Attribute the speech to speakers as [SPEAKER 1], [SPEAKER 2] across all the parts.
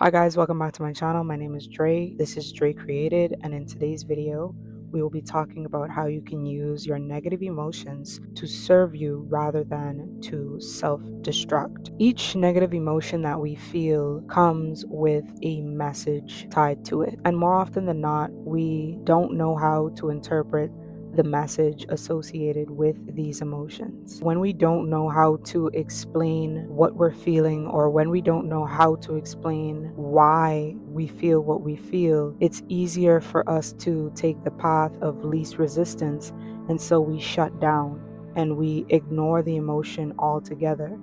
[SPEAKER 1] Hi guys, welcome back to my channel. My name is Dre. This is Dre Created, and in today's video, we will be talking about how you can use your negative emotions to serve you rather than to self-destruct. Each negative emotion that we feel comes with a message tied to it, and more often than not, we don't know how to interpret the message associated with these emotions. When we don't know how to explain what we're feeling, or when we don't know how to explain why we feel what we feel, it's easier for us to take the path of least resistance, and so we shut down and we ignore the emotion altogether.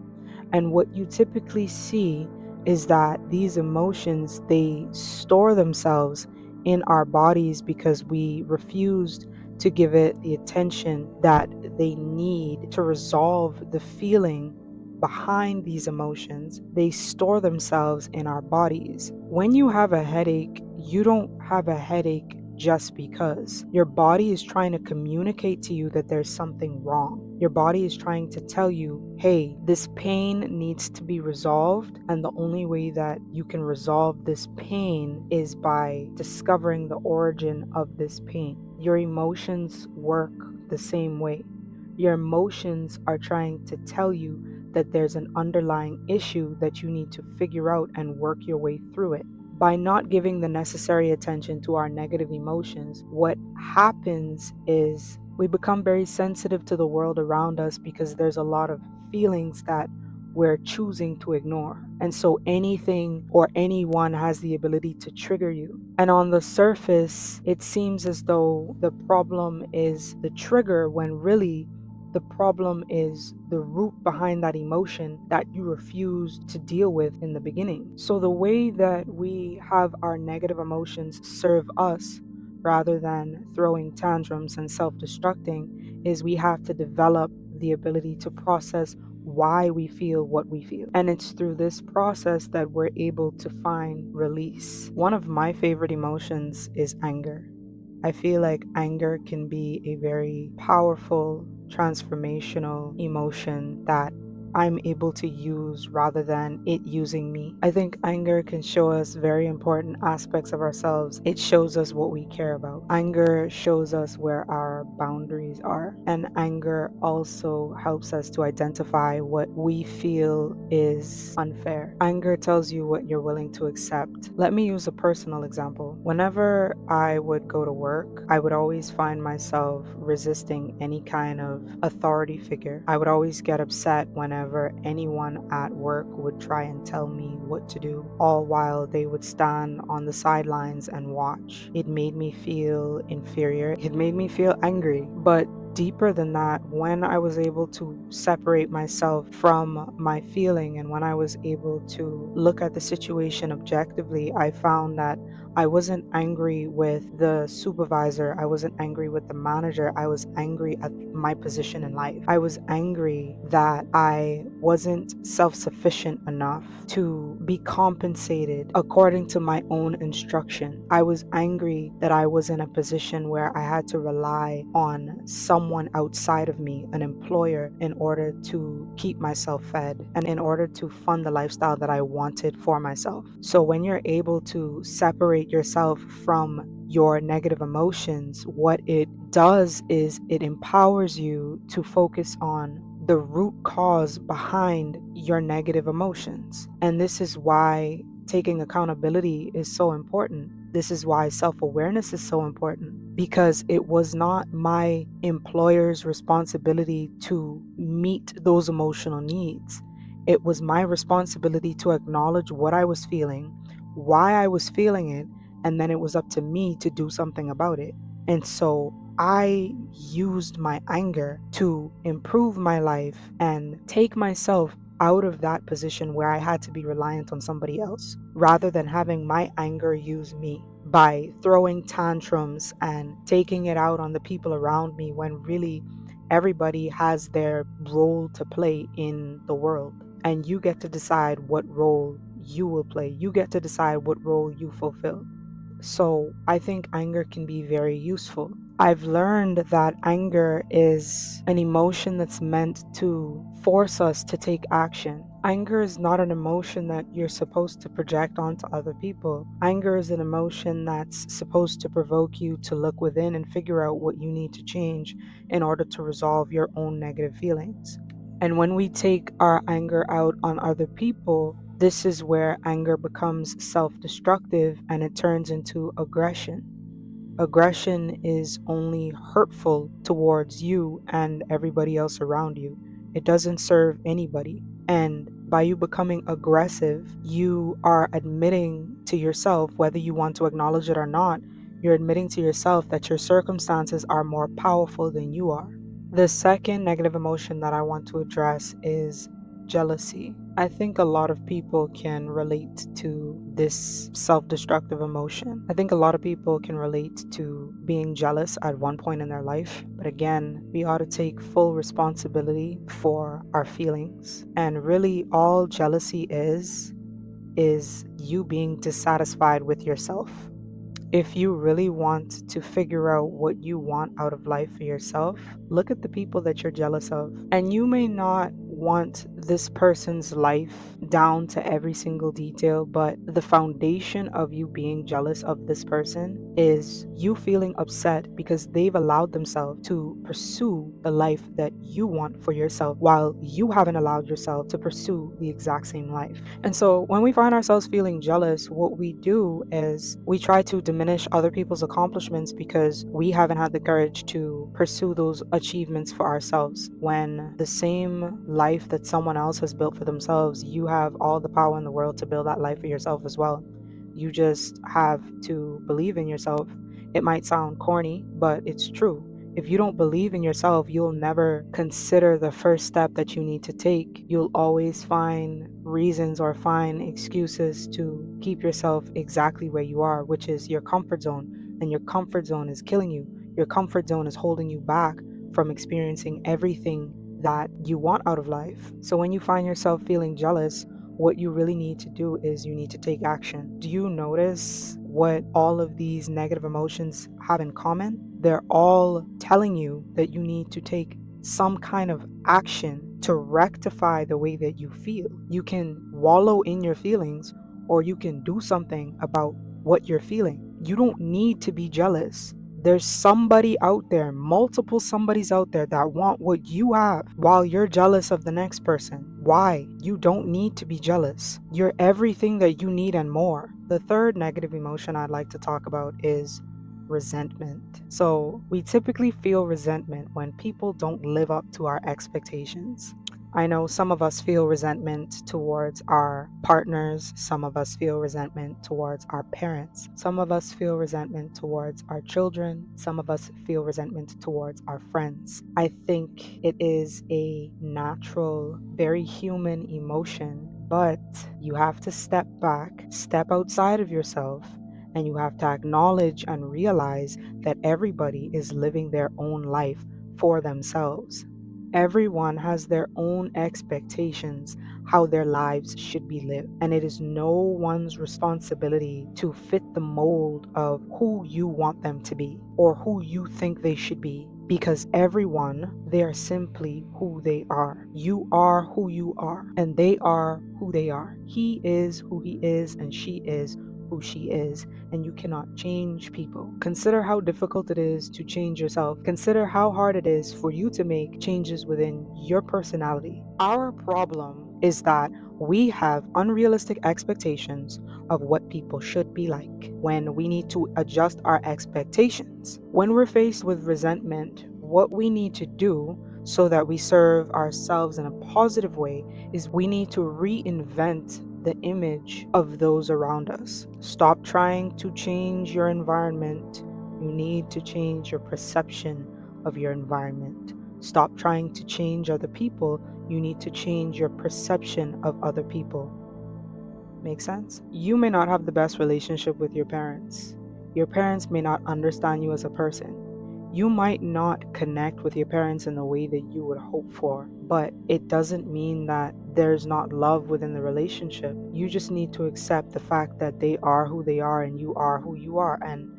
[SPEAKER 1] And what you typically see is that these emotions, they store themselves in our bodies because we refused to give it the attention that they need to resolve the feeling behind these emotions. They store themselves in our bodies. When you have a headache, you don't have a headache just because. Your body is trying to communicate to you that there's something wrong. Your body is trying to tell you, hey, this pain needs to be resolved, and the only way that you can resolve this pain is by discovering the origin of this pain. Your emotions work the same way. Your emotions are trying to tell you that there's an underlying issue that you need to figure out and work your way through it. By not giving the necessary attention to our negative emotions, what happens is we become very sensitive to the world around us because there's a lot of feelings that we're choosing to ignore. And so anything or anyone has the ability to trigger you. And on the surface, it seems as though the problem is the trigger, when really the problem is the root behind that emotion that you refused to deal with in the beginning. So the way that we have our negative emotions serve us rather than throwing tantrums and self-destructing is we have to develop the ability to process why we feel what we feel. And it's through this process that we're able to find release. One of my favorite emotions is anger. I feel like anger can be a very powerful, transformational emotion that I'm able to use rather than it using me. I think anger can show us very important aspects of ourselves. It shows us what we care about. Anger shows us where our boundaries are. And anger also helps us to identify what we feel is unfair. Anger tells you what you're willing to accept. Let me use a personal example. Whenever I would go to work, I would always find myself resisting any kind of authority figure. I would always get upset whenever anyone at work would try and tell me what to do, all while they would stand on the sidelines and watch. It made me feel inferior. It made me feel angry. But deeper than that, when I was able to separate myself from my feeling and when I was able to look at the situation objectively, I found that I wasn't angry with the supervisor. I wasn't angry with the manager. I was angry at my position in life. I was angry that I wasn't self-sufficient enough to be compensated according to my own instruction. I was angry that I was in a position where I had to rely on someone outside of me, an employer, in order to keep myself fed and in order to fund the lifestyle that I wanted for myself. So when you're able to separate yourself from your negative emotions, what it does is it empowers you to focus on the root cause behind your negative emotions. And this is why taking accountability is so important. This is why self-awareness is so important, because it was not my employer's responsibility to meet those emotional needs. It was my responsibility to acknowledge what I was feeling, why I was feeling it, and then it was up to me to do something about it. And so I used my anger to improve my life and take myself out of that position where I had to be reliant on somebody else, rather than having my anger use me by throwing tantrums and taking it out on the people around me, when really everybody has their role to play in the world. And you get to decide what role you will play. You get to decide what role you fulfill. So I think anger can be very useful. I've learned that anger is an emotion that's meant to force us to take action. Anger is not an emotion that you're supposed to project onto other people. Anger is an emotion that's supposed to provoke you to look within and figure out what you need to change in order to resolve your own negative feelings. And when we take our anger out on other people, this is where anger becomes self destructive and it turns into aggression. Aggression is only hurtful towards you and everybody else around you. It doesn't serve anybody. And by you becoming aggressive, you are admitting to yourself, whether you want to acknowledge it or not, you're admitting to yourself that your circumstances are more powerful than you are. The second negative emotion that I want to address is jealousy. I think a lot of people can relate to this self destructive emotion. I think a lot of people can relate to being jealous at one point in their life. But again, we ought to take full responsibility for our feelings. And really, all jealousy is you being dissatisfied with yourself. If you really want to figure out what you want out of life for yourself, look at the people that you're jealous of. And you may not want this person's life down to every single detail, but the foundation of you being jealous of this person is you feeling upset because they've allowed themselves to pursue the life that you want for yourself while you haven't allowed yourself to pursue the exact same life. And so when we find ourselves feeling jealous, what we do is we try to diminish other people's accomplishments because we haven't had the courage to pursue those achievements for ourselves. When the same life that someone else has built for themselves, you have all the power in the world to build that life for yourself as well. You just have to believe in yourself. It might sound corny, but it's true. If you don't believe in yourself, you'll never consider the first step that you need to take. You'll always find reasons or find excuses to keep yourself exactly where you are, which is your comfort zone. And your comfort zone is killing you. Your comfort zone is holding you back from experiencing everything that you want out of life. So when you find yourself feeling jealous, what you really need to do is you need to take action. Do you notice what all of these negative emotions have in common? They're all telling you that you need to take some kind of action to rectify the way that you feel. You can wallow in your feelings or you can do something about what you're feeling. You don't need to be jealous. There's somebody out there, multiple somebodies out there that want what you have while you're jealous of the next person. Why? You don't need to be jealous. You're everything that you need and more. The third negative emotion I'd like to talk about is resentment. So, we typically feel resentment when people don't live up to our expectations. I know some of us feel resentment towards our partners. Some of us feel resentment towards our parents. Some of us feel resentment towards our children. Some of us feel resentment towards our friends. I think it is a natural, very human emotion, but you have to step back, step outside of yourself, and you have to acknowledge and realize that everybody is living their own life for themselves. Everyone has their own expectations how their lives should be lived, and it is no one's responsibility to fit the mold of who you want them to be or who you think they should be. Because everyone, they are simply who they are. You are who you are, and they are who they are. He is who he is, and she is who she is, and you cannot change people. Consider how difficult it is to change yourself. Consider how hard it is for you to make changes within your personality. Our problem is that we have unrealistic expectations of what people should be like when we need to adjust our expectations. When we're faced with resentment, what we need to do so that we serve ourselves in a positive way is we need to reinvent the image of those around us. Stop trying to change your environment. You need to change your perception of your environment. Stop trying to change other people. You need to change your perception of other people. Make sense? You may not have the best relationship with your parents. Your parents may not understand you as a person. You might not connect with your parents in the way that you would hope for, but it doesn't mean that there's not love within the relationship. You just need to accept the fact that they are who they are and you are who you are, and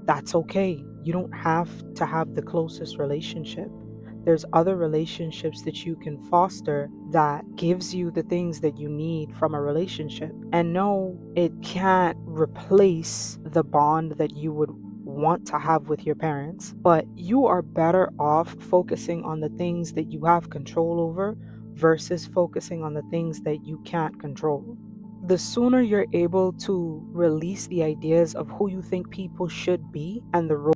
[SPEAKER 1] that's okay. You don't have to have the closest relationship. there's other relationships that you can foster that gives you the things that you need from a relationship. And no, it can't replace the bond that you would want to have with your parents, but you are better off focusing on the things that you have control over versus focusing on the things that you can't control. The sooner you're able to release the ideas of who you think people should be and the role